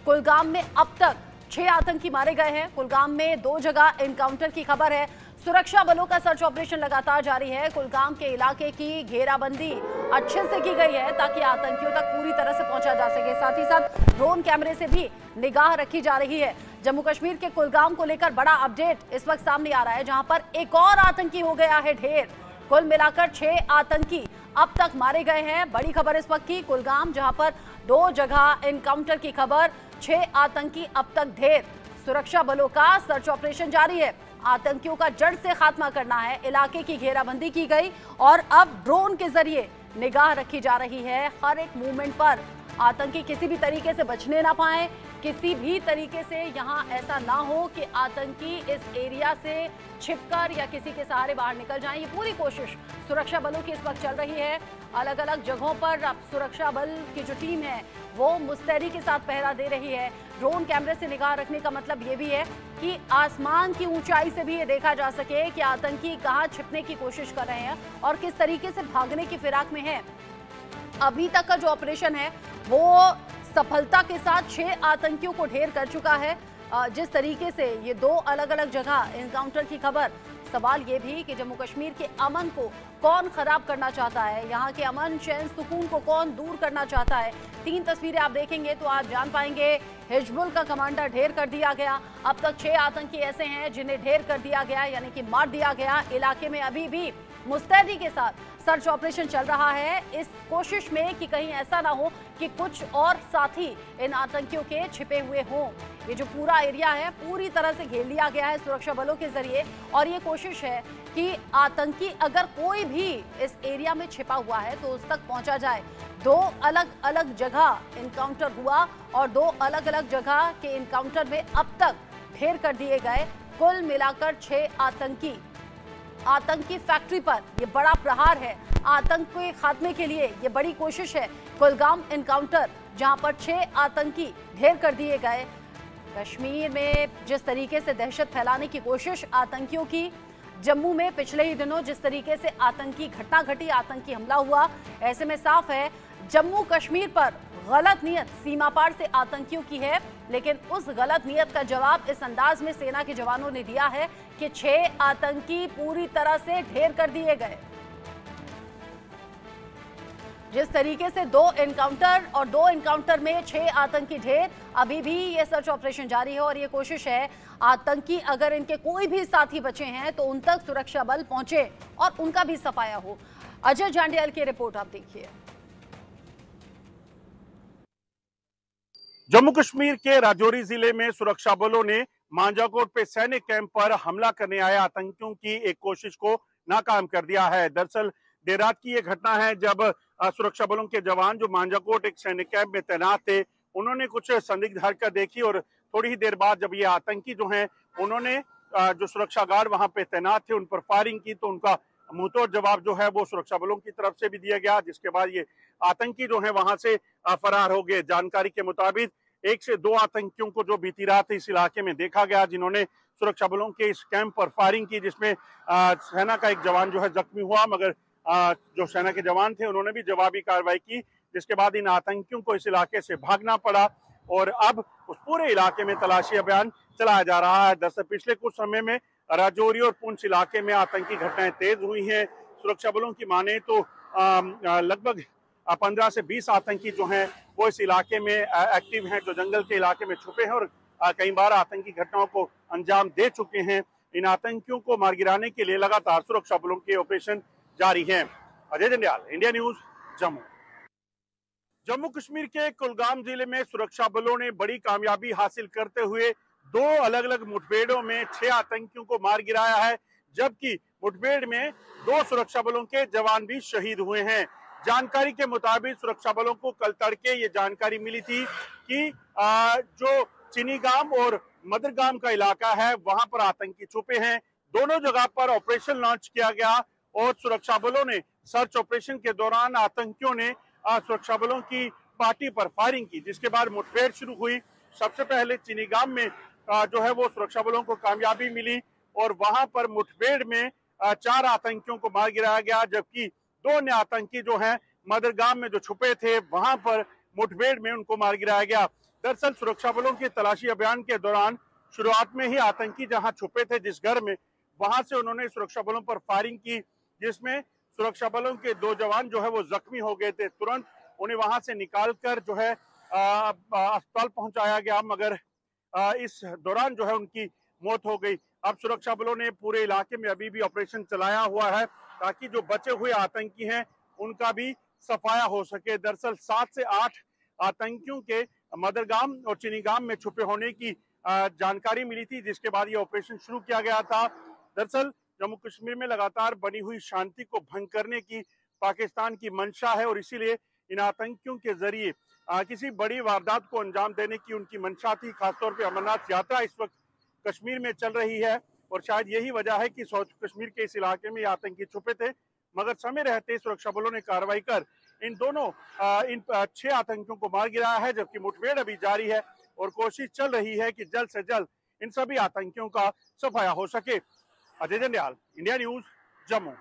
कुलगाम में अब तक 6 आतंकी मारे गए हैं। कुलगाम में 2 जगह एनकाउंटर की खबर है। सुरक्षा बलों का सर्च ऑपरेशन लगातार जारी है। कुलगाम के इलाके की घेराबंदी अच्छे से की गई है ताकि आतंकियों तक पूरी तरह से पहुंचा जा सके। साथ ही साथ ड्रोन कैमरे से भी निगाह रखी जा रही है। जम्मू कश्मीर के कुलगाम को लेकर बड़ा अपडेट इस वक्त सामने आ रहा है, जहां पर एक और आतंकी हो गया है ढेर। कुल मिलाकर 6 आतंकी अब तक मारे गए हैं। बड़ी खबर इस वक्त की कुलगाम, जहां पर 2 जगह एनकाउंटर की खबर, 6 आतंकी अब तक ढेर। सुरक्षा बलों का सर्च ऑपरेशन जारी है। आतंकियों का जड़ से खात्मा करना है। इलाके की घेराबंदी की गई और अब ड्रोन के जरिए निगाह रखी जा रही है हर एक मूवमेंट पर। आतंकी किसी भी तरीके से बचने ना पाए, किसी भी तरीके से यहां ऐसा ना हो कि आतंकी इस एरिया से छिपकर या किसी के सहारे बाहर निकल जाएं। ये पूरी कोशिश सुरक्षा बलों की इस वक्त चल रही है। अलग अलग जगहों पर अब सुरक्षा बल की जो टीम है वो मुस्तैदी के साथ पहरा दे रही है। ड्रोन कैमरे से निगाह रखने का मतलब ये भी है कि आसमान की ऊंचाई से भी ये देखा जा सके कि आतंकी कहां छिपने की कोशिश कर रहे हैं और किस तरीके से भागने की फिराक में है। अभी तक का जो ऑपरेशन है वो सफलता के साथ 6 आतंकियों को ढेर कर चुका है। जिस तरीके से ये 2 अलग अलग जगह एनकाउंटर की खबर, सवाल ये भी कि जम्मू कश्मीर के अमन को कौन खराब करना चाहता है, यहाँ के अमन चैन सुकून को कौन दूर करना चाहता है। 3 तस्वीरें आप देखेंगे तो आप जान पाएंगे। हिजबुल का कमांडर ढेर कर दिया गया। अब तक 6 आतंकी ऐसे हैं जिन्हें ढेर कर दिया गया, यानी कि मार दिया गया। इलाके में अभी भी मुस्तैदी के साथ सर्च ऑपरेशन चल रहा है, इस कोशिश में कि कहीं ऐसा ना हो कि कुछ और साथी इन आतंकियों के छिपे हुए हों। ये जो पूरा एरिया है पूरी तरह से घेर लिया गया है सुरक्षा बलों के जरिए और ये कोशिश है कि आतंकी अगर कोई भी इस एरिया में छिपा हुआ है तो उस तक पहुंचा जाए। 2 अलग अलग जगह एनकाउंटर हुआ और 2 अलग अलग जगह के एनकाउंटर में अब तक ढेर कर दिए गए। कुल मिलाकर 6 आतंकी फैक्ट्री पर यह बड़ा प्रहार है। आतंक के खात्मे के लिए यह बड़ी कोशिश है। कुलगाम एनकाउंटर, जहां पर 6 आतंकी ढेर कर दिए गए। कश्मीर में जिस तरीके से दहशत फैलाने की कोशिश आतंकियों की, जम्मू में पिछले ही दिनों जिस तरीके से आतंकी घटना घटी, आतंकी हमला हुआ, ऐसे में साफ है जम्मू कश्मीर पर गलत नियत सीमा पार से आतंकियों की है। लेकिन उस गलत नियत का जवाब इस अंदाज में सेना के जवानों ने दिया है कि 6 आतंकी पूरी तरह से ढेर कर दिए गए। जिस तरीके से 2 एनकाउंटर और 2 एनकाउंटर में 6 आतंकी ढेर, अभी भी ये सर्च ऑपरेशन जारी है और ये कोशिश है आतंकी अगर इनके कोई भी साथी बचे हैं तो उन तक सुरक्षा बल पहुंचे और उनका भी सफाया हो। अजय जांडियाल की रिपोर्ट आप देखिए। जम्मू कश्मीर के राजौरी जिले में सुरक्षा बलों ने मांजाकोट पे सैनिक कैंप पर हमला करने आए आतंकियों की एक कोशिश को नाकाम कर दिया है। दरअसल देर रात की ये घटना है जब सुरक्षा बलों के जवान जो मांजाकोट एक सैनिक कैंप में तैनात थे, उन्होंने कुछ संदिग्ध हरकत देखी और थोड़ी ही देर बाद जब ये आतंकी जो हैं उन्होंने जो सुरक्षा गार्ड वहां पे तैनात थे उन पर फायरिंग की, तो उनका मुंहतोड़ जवाब जो है वो सुरक्षा बलों की तरफ से भी दिया गया, जिसके बाद ये आतंकी जो है वहां से फरार हो गए। जानकारी के मुताबिक 1 से 2 आतंकियों को जो बीती रात इस इलाके में देखा गया, जिन्होंने सुरक्षा बलों के इस कैंप पर फायरिंग की, जिसमें सेना का एक जवान जो है जख्मी हुआ, मगर जो सेना के जवान थे उन्होंने भी जवाबी कार्रवाई की, जिसके बाद इन आतंकियों को इस इलाके से भागना पड़ा और अब उस पूरे इलाके में तलाशी अभियान चलाया जा रहा है। दरअसल पिछले कुछ समय में राजौरी और पुंछ इलाके में आतंकी घटनाएं तेज हुई हैं। सुरक्षा बलों की माने तो लगभग 15 से 20 आतंकी जो हैं वो इस इलाके में एक्टिव हैं, जो जंगल के इलाके में छुपे हैं और कई बार आतंकी घटनाओं को अंजाम दे चुके हैं। इन आतंकियों को मार गिराने के लिए लगातार सुरक्षा बलों के ऑपरेशन जारी हैं। Ajay Jandiyal, India News, Jammu. जम्मू कश्मीर के कुलगाम जिले में सुरक्षा बलों ने बड़ी कामयाबी हासिल करते हुए 2 अलग अलग मुठभेड़ों में 6 आतंकियों को मार गिराया है, जबकि मुठभेड़ में 2 सुरक्षा बलों के जवान भी शहीद हुए हैं। जानकारी के मुताबिक सुरक्षा बलों को कल तड़के ये जानकारी मिली थी कि जो चिनीगाम और मदरगाम का इलाका है वहां पर आतंकी छुपे हैं। दोनों जगह पर ऑपरेशन लॉन्च किया गया और सुरक्षा बलों ने सर्च ऑपरेशन के दौरान आतंकियों ने सुरक्षा बलों की पार्टी पर फायरिंग की, जिसके बाद मुठभेड़ शुरू हुई। सबसे पहले चिनीगाम में जो है वो सुरक्षा बलों को कामयाबी मिली और वहां पर मुठभेड़ में 4 आतंकियों को मार गिराया गया, जबकि 2 अन्य आतंकी जो हैं मदरगाम में जो छुपे थे वहां पर मुठभेड़ में उनको मार गिराया गया। दरअसल सुरक्षा बलों के तलाशी अभियान के दौरान शुरुआत में ही आतंकी जहां छुपे थे जिस घर में, वहां से उन्होंने सुरक्षा बलों पर फायरिंग की, जिसमें सुरक्षा बलों के 2 जवान जो है वो जख्मी हो गए थे। तुरंत उन्हें वहां से निकालकर जो है अस्पताल पहुंचाया गया, मगर इस दौरान जो है उनकी मौत हो गई। अब सुरक्षा बलों ने पूरे इलाके में अभी भी ऑपरेशन चलाया हुआ है ताकि जो बचे हुए आतंकी हैं उनका भी सफाया हो सके। दरअसल 7 से 8 आतंकियों के मदरगाम और चिनीगाम में छुपे होने की जानकारी मिली थी, जिसके बाद ये ऑपरेशन शुरू किया गया था। दरअसल जम्मू कश्मीर में लगातार बनी हुई शांति को भंग करने की पाकिस्तान की मंशा है और इसीलिए इन आतंकियों के जरिए किसी बड़ी वारदात को अंजाम देने की उनकी मंशा थी। खासतौर पर अमरनाथ यात्रा इस वक्त कश्मीर में चल रही है और शायद यही वजह है कि साउथ कश्मीर के इस इलाके में आतंकी छुपे थे, मगर समय रहते सुरक्षा बलों ने कार्रवाई कर इन 6 आतंकियों को मार गिराया है, जबकि मुठभेड़ अभी जारी है और कोशिश चल रही है कि जल्द से जल्द इन सभी आतंकियों का सफाया हो सके। Ajay Jandiyal, India News, Jammu.